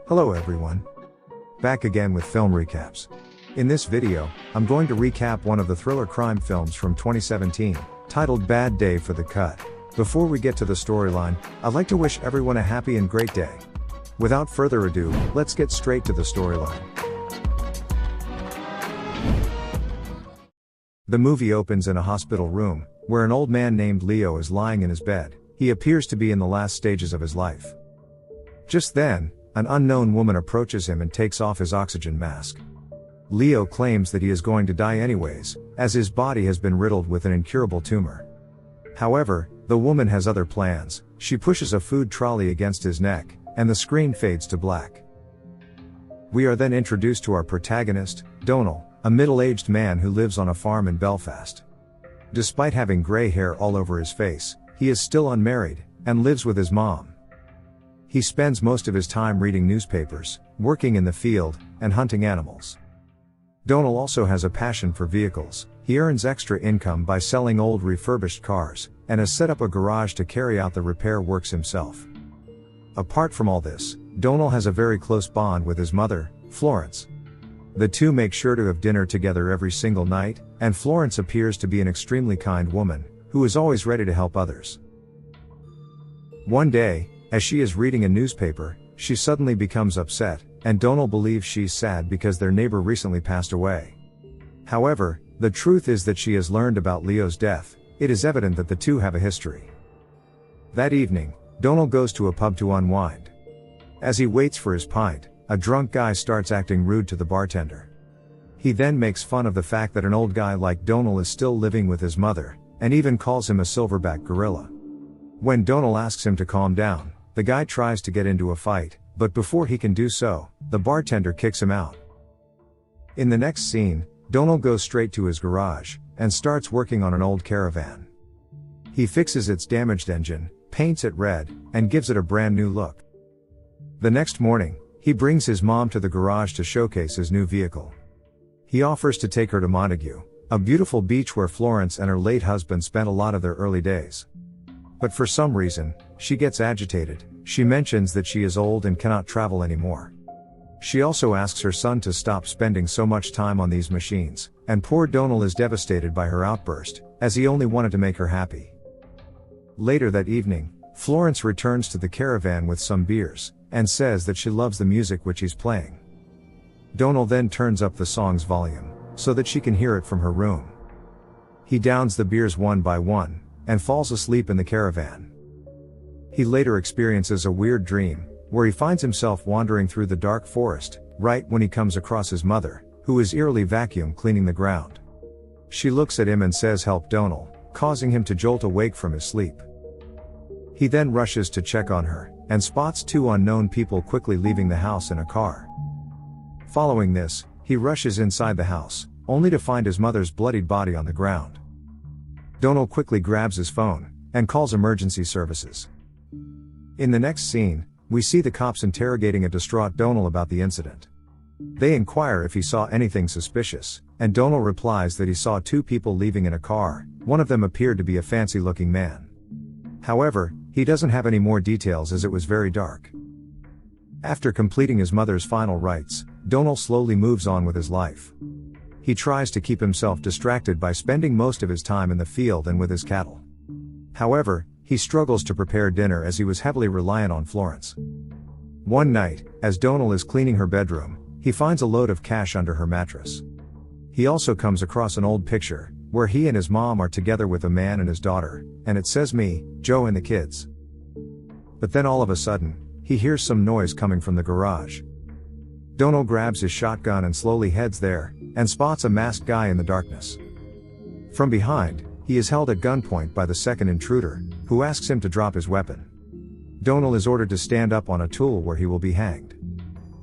Hello everyone. Back again with film recaps. In this video, I'm going to recap one of the thriller crime films from 2017, titled Bad Day for the Cut. Before we get to the storyline, I'd like to wish everyone a happy and great day. Without further ado, let's get straight to the storyline. The movie opens in a hospital room, where an old man named Leo is lying in his bed. He appears to be in the last stages of his life. Just then, an unknown woman approaches him and takes off his oxygen mask. Leo claims that he is going to die anyways, as his body has been riddled with an incurable tumor. However, the woman has other plans. She pushes a food trolley against his neck, and the screen fades to black. We are then introduced to our protagonist, Donal, a middle-aged man who lives on a farm in Belfast. Despite having grey hair all over his face, he is still unmarried, and lives with his mom. He spends most of his time reading newspapers, working in the field, and hunting animals. Donal also has a passion for vehicles. He earns extra income by selling old refurbished cars, and has set up a garage to carry out the repair works himself. Apart from all this, Donal has a very close bond with his mother, Florence. The two make sure to have dinner together every single night, and Florence appears to be an extremely kind woman, who is always ready to help others. One day, as she is reading a newspaper, she suddenly becomes upset, and Donal believes she's sad because their neighbor recently passed away. However, the truth is that she has learned about Leo's death. It is evident that the two have a history. That evening, Donal goes to a pub to unwind. As he waits for his pint, a drunk guy starts acting rude to the bartender. He then makes fun of the fact that an old guy like Donal is still living with his mother, and even calls him a silverback gorilla. When Donal asks him to calm down, the guy tries to get into a fight, but before he can do so, the bartender kicks him out. In the next scene, Donal goes straight to his garage, and starts working on an old caravan. He fixes its damaged engine, paints it red, and gives it a brand new look. The next morning, he brings his mom to the garage to showcase his new vehicle. He offers to take her to Montague, a beautiful beach where Florence and her late husband spent a lot of their early days. But for some reason, she gets agitated. She mentions that she is old and cannot travel anymore. She also asks her son to stop spending so much time on these machines, and poor Donal is devastated by her outburst, as he only wanted to make her happy. Later that evening, Florence returns to the caravan with some beers, and says that she loves the music which he's playing. Donal then turns up the song's volume, so that she can hear it from her room. He downs the beers one by one, and falls asleep in the caravan. He later experiences a weird dream, where he finds himself wandering through the dark forest, right when he comes across his mother, who is eerily vacuum cleaning the ground. She looks at him and says help Donal, causing him to jolt awake from his sleep. He then rushes to check on her, and spots two unknown people quickly leaving the house in a car. Following this, he rushes inside the house, only to find his mother's bloodied body on the ground. Donal quickly grabs his phone, and calls emergency services. In the next scene, we see the cops interrogating a distraught Donal about the incident. They inquire if he saw anything suspicious, and Donal replies that he saw two people leaving in a car. One of them appeared to be a fancy-looking man. However, he doesn't have any more details as it was very dark. After completing his mother's final rites, Donal slowly moves on with his life. He tries to keep himself distracted by spending most of his time in the field and with his cattle. However, he struggles to prepare dinner as he was heavily reliant on Florence. One night, as Donal is cleaning her bedroom, he finds a load of cash under her mattress. He also comes across an old picture, where he and his mom are together with a man and his daughter, and it says me, Joe and the kids. But then all of a sudden, he hears some noise coming from the garage. Donal grabs his shotgun and slowly heads there, and spots a masked guy in the darkness. From behind, he is held at gunpoint by the second intruder, who asks him to drop his weapon. Donal is ordered to stand up on a tool where he will be hanged.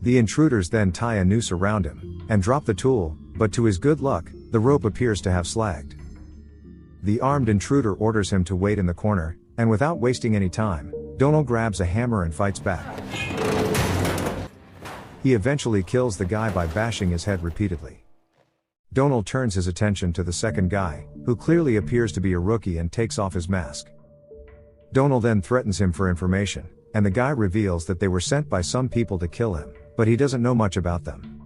The intruders then tie a noose around him, and drop the tool, but to his good luck, the rope appears to have slacked. The armed intruder orders him to wait in the corner, and without wasting any time, Donal grabs a hammer and fights back. He eventually kills the guy by bashing his head repeatedly. Donal turns his attention to the second guy, who clearly appears to be a rookie, and takes off his mask. Donal then threatens him for information, and the guy reveals that they were sent by some people to kill him, but he doesn't know much about them.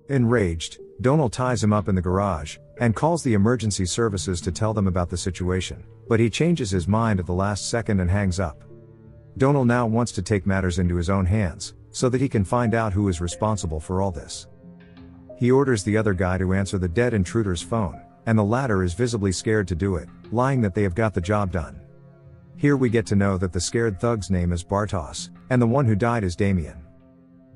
Enraged, Donald ties him up in the garage, and calls the emergency services to tell them about the situation, but he changes his mind at the last second and hangs up. Donald now wants to take matters into his own hands, so that he can find out who is responsible for all this. He orders the other guy to answer the dead intruder's phone, and the latter is visibly scared to do it, lying that they have got the job done. Here we get to know that the scared thug's name is Bartos, and the one who died is Damien.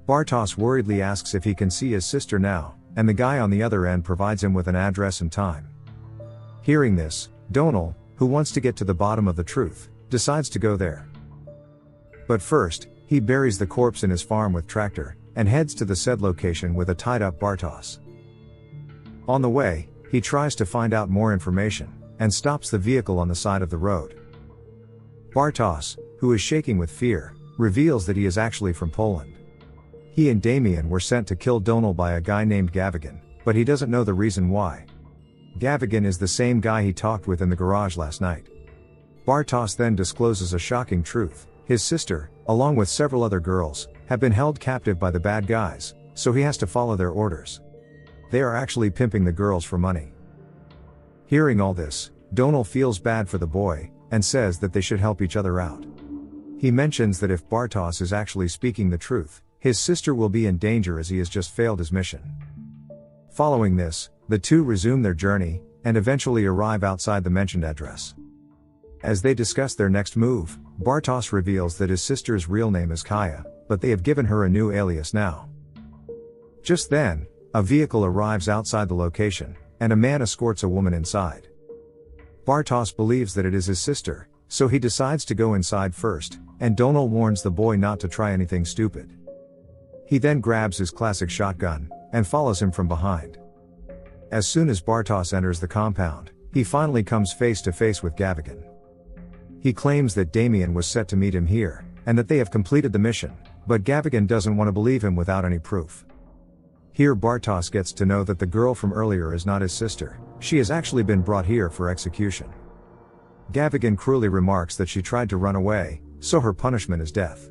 Bartos worriedly asks if he can see his sister now, and the guy on the other end provides him with an address and time. Hearing this, Donald, who wants to get to the bottom of the truth, decides to go there. But first, he buries the corpse in his farm with tractor, and heads to the said location with a tied-up Bartos. On the way, he tries to find out more information, and stops the vehicle on the side of the road. Bartos, who is shaking with fear, reveals that he is actually from Poland. He and Damien were sent to kill Donald by a guy named Gavigan, but he doesn't know the reason why. Gavigan is the same guy he talked with in the garage last night. Bartos then discloses a shocking truth: his sister, along with several other girls, have been held captive by the bad guys, so he has to follow their orders. They are actually pimping the girls for money. Hearing all this, Donald feels bad for the boy, and says that they should help each other out. He mentions that if Bartos is actually speaking the truth, his sister will be in danger as he has just failed his mission. Following this, the two resume their journey, and eventually arrive outside the mentioned address. As they discuss their next move, Bartos reveals that his sister's real name is Kaya, but they have given her a new alias now. Just then, a vehicle arrives outside the location, and a man escorts a woman inside. Bartos believes that it is his sister, so he decides to go inside first, and Donald warns the boy not to try anything stupid. He then grabs his classic shotgun, and follows him from behind. As soon as Bartos enters the compound, he finally comes face to face with Gavigan. He claims that Damien was set to meet him here, and that they have completed the mission, but Gavigan doesn't want to believe him without any proof. Here Bartos gets to know that the girl from earlier is not his sister, she has actually been brought here for execution. Gavigan cruelly remarks that she tried to run away, so her punishment is death.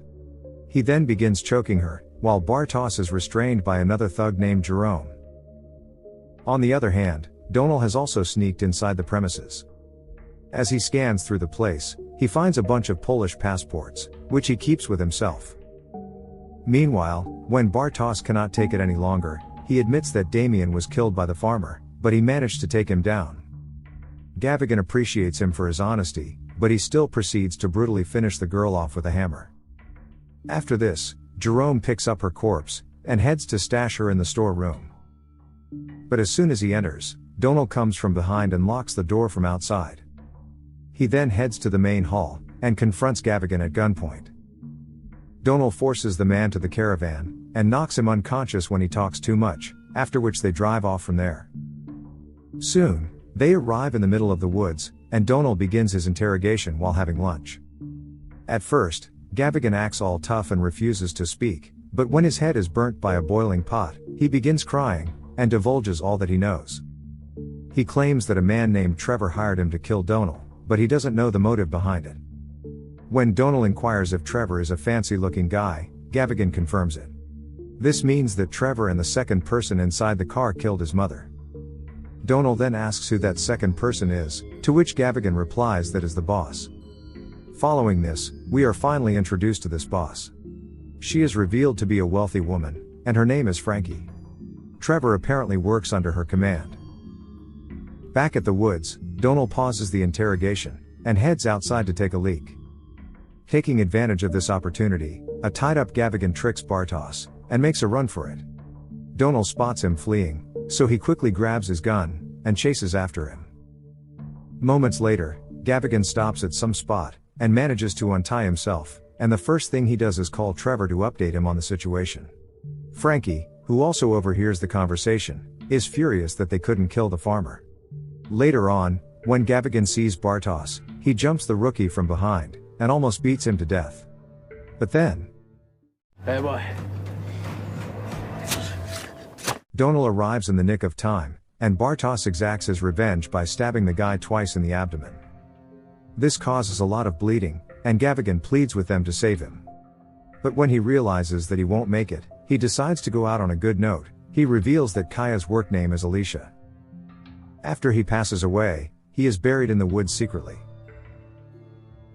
He then begins choking her, while Bartos is restrained by another thug named Jerome. On the other hand, Donald has also sneaked inside the premises. As he scans through the place, he finds a bunch of Polish passports, which he keeps with himself. Meanwhile, when Bartos cannot take it any longer, he admits that Damien was killed by the farmer, but he managed to take him down. Gavigan appreciates him for his honesty, but he still proceeds to brutally finish the girl off with a hammer. After this, Jerome picks up her corpse, and heads to stash her in the storeroom. But as soon as he enters, Donald comes from behind and locks the door from outside. He then heads to the main hall, and confronts Gavigan at gunpoint. Donald forces the man to the caravan, and knocks him unconscious when he talks too much, after which they drive off from there. Soon, they arrive in the middle of the woods, and Donald begins his interrogation while having lunch. At first, Gavigan acts all tough and refuses to speak, but when his head is burnt by a boiling pot, he begins crying, and divulges all that he knows. He claims that a man named Trevor hired him to kill Donald, but he doesn't know the motive behind it. When Donald inquires if Trevor is a fancy-looking guy, Gavigan confirms it. This means that Trevor and the second person inside the car killed his mother. Donald then asks who that second person is, to which Gavigan replies that is the boss. Following this, we are finally introduced to this boss. She is revealed to be a wealthy woman, and her name is Frankie. Trevor apparently works under her command. Back at the woods, Donald pauses the interrogation, and heads outside to take a leak. Taking advantage of this opportunity, a tied-up Gavigan tricks Bartos, and makes a run for it. Donald spots him fleeing, so he quickly grabs his gun, and chases after him. Moments later, Gavigan stops at some spot, and manages to untie himself, and the first thing he does is call Trevor to update him on the situation. Frankie, who also overhears the conversation, is furious that they couldn't kill the farmer. Later on, when Gavigan sees Bartos, he jumps the rookie from behind, and almost beats him to death. But then, Hey boy. Donald arrives in the nick of time, and Bartos exacts his revenge by stabbing the guy twice in the abdomen. This causes a lot of bleeding, and Gavigan pleads with them to save him. But when he realizes that he won't make it, he decides to go out on a good note. He reveals that Kaya's work name is Alicia. After he passes away, he is buried in the woods secretly.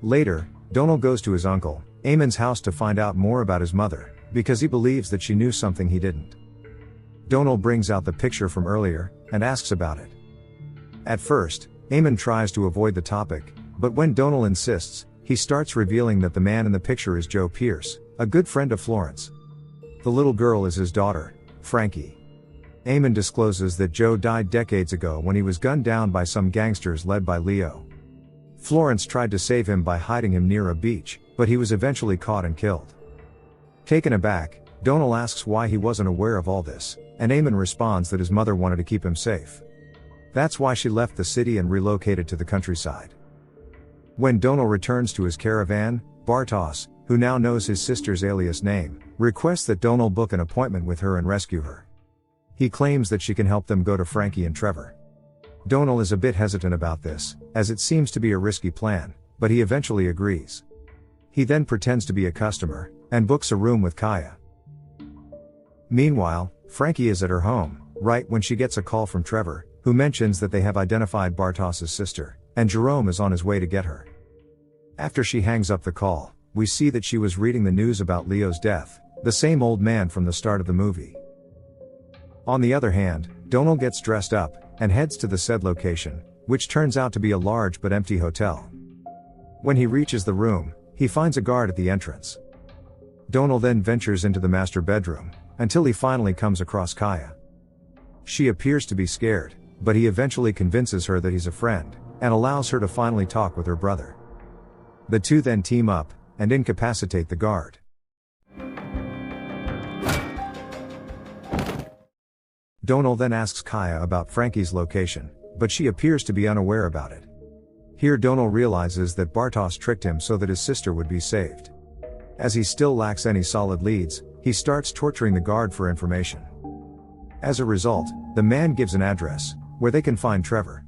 Later, Donal goes to his uncle, Eamon's house to find out more about his mother, because he believes that she knew something he didn't. Donal brings out the picture from earlier, and asks about it. At first, Eamon tries to avoid the topic, but when Donal insists, he starts revealing that the man in the picture is Joe Pierce, a good friend of Florence. The little girl is his daughter, Frankie. Eamon discloses that Joe died decades ago when he was gunned down by some gangsters led by Leo. Florence tried to save him by hiding him near a beach, but he was eventually caught and killed. Taken aback, Donal asks why he wasn't aware of all this, and Eamon responds that his mother wanted to keep him safe. That's why she left the city and relocated to the countryside. When Donal returns to his caravan, Bartos, who now knows his sister's alias name, requests that Donal book an appointment with her and rescue her. He claims that she can help them go to Frankie and Trevor. Donal is a bit hesitant about this, as it seems to be a risky plan, but he eventually agrees. He then pretends to be a customer, and books a room with Kaya. Meanwhile, Frankie is at her home, right when she gets a call from Trevor, who mentions that they have identified Bartos' sister, and Jerome is on his way to get her. After she hangs up the call, we see that she was reading the news about Leo's death, the same old man from the start of the movie. On the other hand, Donal gets dressed up, and heads to the said location, which turns out to be a large but empty hotel. When he reaches the room, he finds a guard at the entrance. Donal then ventures into the master bedroom, until he finally comes across Kaya. She appears to be scared, but he eventually convinces her that he's a friend, and allows her to finally talk with her brother. The two then team up, and incapacitate the guard. Donal then asks Kaya about Frankie's location, but she appears to be unaware about it. Here Donal realizes that Bartos tricked him so that his sister would be saved. As he still lacks any solid leads, he starts torturing the guard for information. As a result, the man gives an address, where they can find Trevor.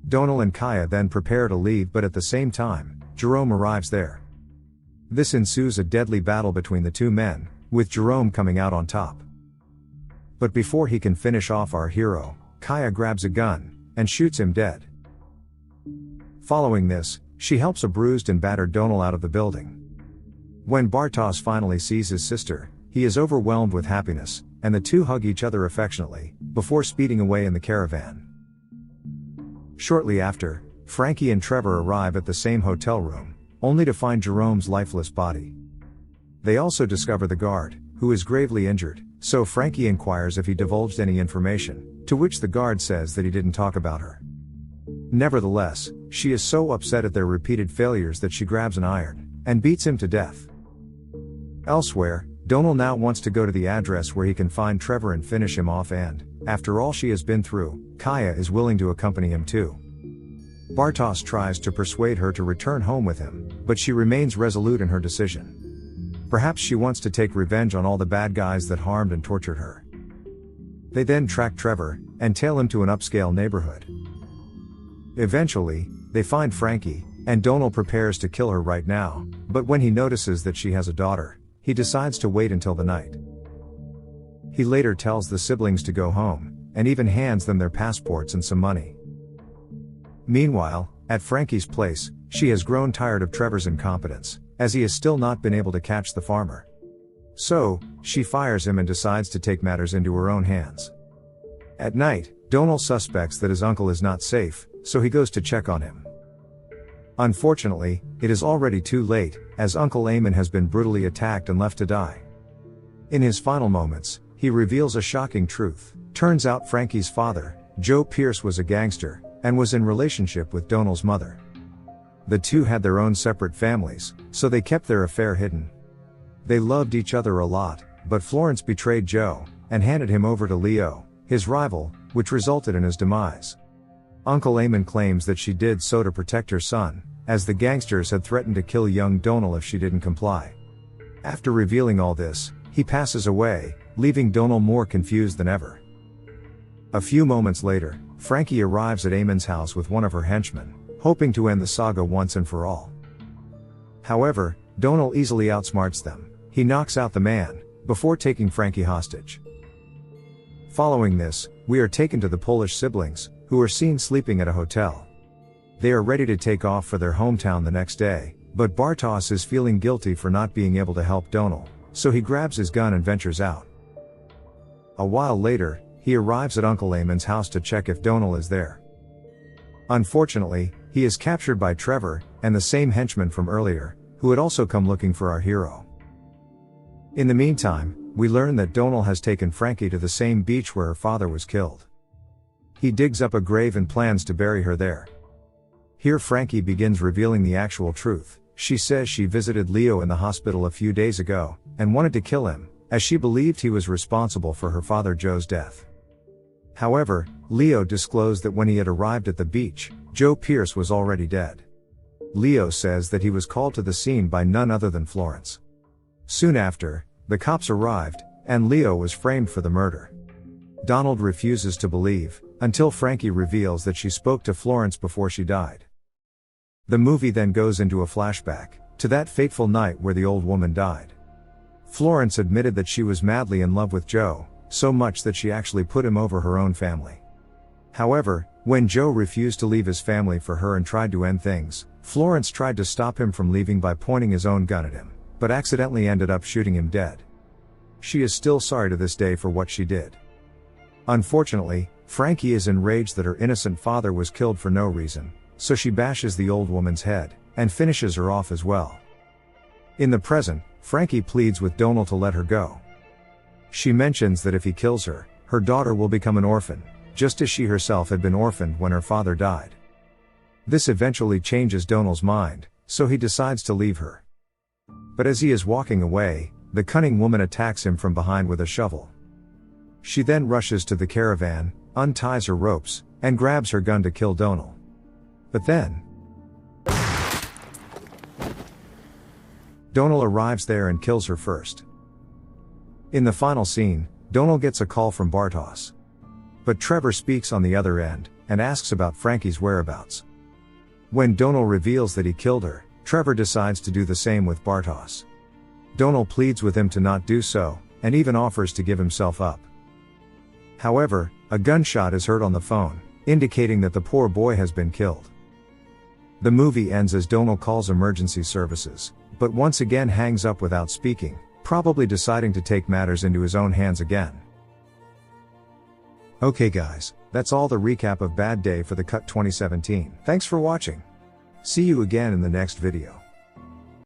Donal and Kaya then prepare to leave, but at the same time, Jerome arrives there. This ensues a deadly battle between the two men, with Jerome coming out on top. But before he can finish off our hero, Kaya grabs a gun, and shoots him dead. Following this, she helps a bruised and battered Donal out of the building. When Bartos finally sees his sister, he is overwhelmed with happiness, and the two hug each other affectionately, before speeding away in the caravan. Shortly after, Frankie and Trevor arrive at the same hotel room, only to find Jerome's lifeless body. They also discover the guard, who is gravely injured, so Frankie inquires if he divulged any information, to which the guard says that he didn't talk about her. Nevertheless, she is so upset at their repeated failures that she grabs an iron, and beats him to death. Elsewhere, Donal now wants to go to the address where he can find Trevor and finish him off, and, after all she has been through, Kaya is willing to accompany him too. Bartos tries to persuade her to return home with him, but she remains resolute in her decision. Perhaps she wants to take revenge on all the bad guys that harmed and tortured her. They then track Trevor, and tail him to an upscale neighborhood. Eventually, they find Frankie, and Donal prepares to kill her right now, but when he notices that she has a daughter, he decides to wait until the night. He later tells the siblings to go home, and even hands them their passports and some money. Meanwhile, at Frankie's place, she has grown tired of Trevor's incompetence, as he has still not been able to catch the farmer. So, she fires him and decides to take matters into her own hands. At night, Donal suspects that his uncle is not safe, so he goes to check on him. Unfortunately, it is already too late, as Uncle Eamon has been brutally attacked and left to die. In his final moments, he reveals a shocking truth. Turns out Frankie's father, Joe Pierce, was a gangster, and was in relationship with Donal's mother. The two had their own separate families, so they kept their affair hidden. They loved each other a lot, but Florence betrayed Joe, and handed him over to Leo, his rival, which resulted in his demise. Uncle Eamon claims that she did so to protect her son, as the gangsters had threatened to kill young Donal if she didn't comply. After revealing all this, he passes away, leaving Donal more confused than ever. A few moments later, Frankie arrives at Eamon's house with one of her henchmen, hoping to end the saga once and for all. However, Donal easily outsmarts them, He knocks out the man, before taking Frankie hostage. Following this, we are taken to the Polish siblings, who are seen sleeping at a hotel. They are ready to take off for their hometown the next day, but Bartosz is feeling guilty for not being able to help Donal, so he grabs his gun and ventures out. A while later, he arrives at Uncle Eamon's house to check if Donal is there. Unfortunately, he is captured by Trevor, and the same henchman from earlier, who had also come looking for our hero. In the meantime, we learn that Donal has taken Frankie to the same beach where her father was killed. He digs up a grave and plans to bury her there. Here Frankie begins revealing the actual truth. She says she visited Leo in the hospital a few days ago, and wanted to kill him, as she believed he was responsible for her father Joe's death. However, Leo disclosed that when he had arrived at the beach, Joe Pierce was already dead. Leo says that he was called to the scene by none other than Florence. Soon after, the cops arrived, and Leo was framed for the murder. Donald refuses to believe, until Frankie reveals that she spoke to Florence before she died. The movie then goes into a flashback, to that fateful night where the old woman died. Florence admitted that she was madly in love with Joe, so much that she actually put him over her own family. However, when Joe refused to leave his family for her and tried to end things, Florence tried to stop him from leaving by pointing his own gun at him, but accidentally ended up shooting him dead. She is still sorry to this day for what she did. Unfortunately, Frankie is enraged that her innocent father was killed for no reason, so she bashes the old woman's head, and finishes her off as well. In the present, Frankie pleads with Donal to let her go. She mentions that if he kills her, her daughter will become an orphan, just as she herself had been orphaned when her father died. This eventually changes Donal's mind, so he decides to leave her. But as he is walking away, the cunning woman attacks him from behind with a shovel. She then rushes to the caravan, unties her ropes, and grabs her gun to kill Donal. But then, Donal arrives there and kills her first. In the final scene, Donal gets a call from Bartosz. But Trevor speaks on the other end, and asks about Frankie's whereabouts. When Donal reveals that he killed her, Trevor decides to do the same with Bartosz. Donal pleads with him to not do so, and even offers to give himself up. However, a gunshot is heard on the phone, indicating that the poor boy has been killed. The movie ends as Donal calls emergency services, but once again hangs up without speaking, probably deciding to take matters into his own hands again. Okay guys, that's all the recap of Bad Day for the Cut 2017. Thanks for watching. See you again in the next video.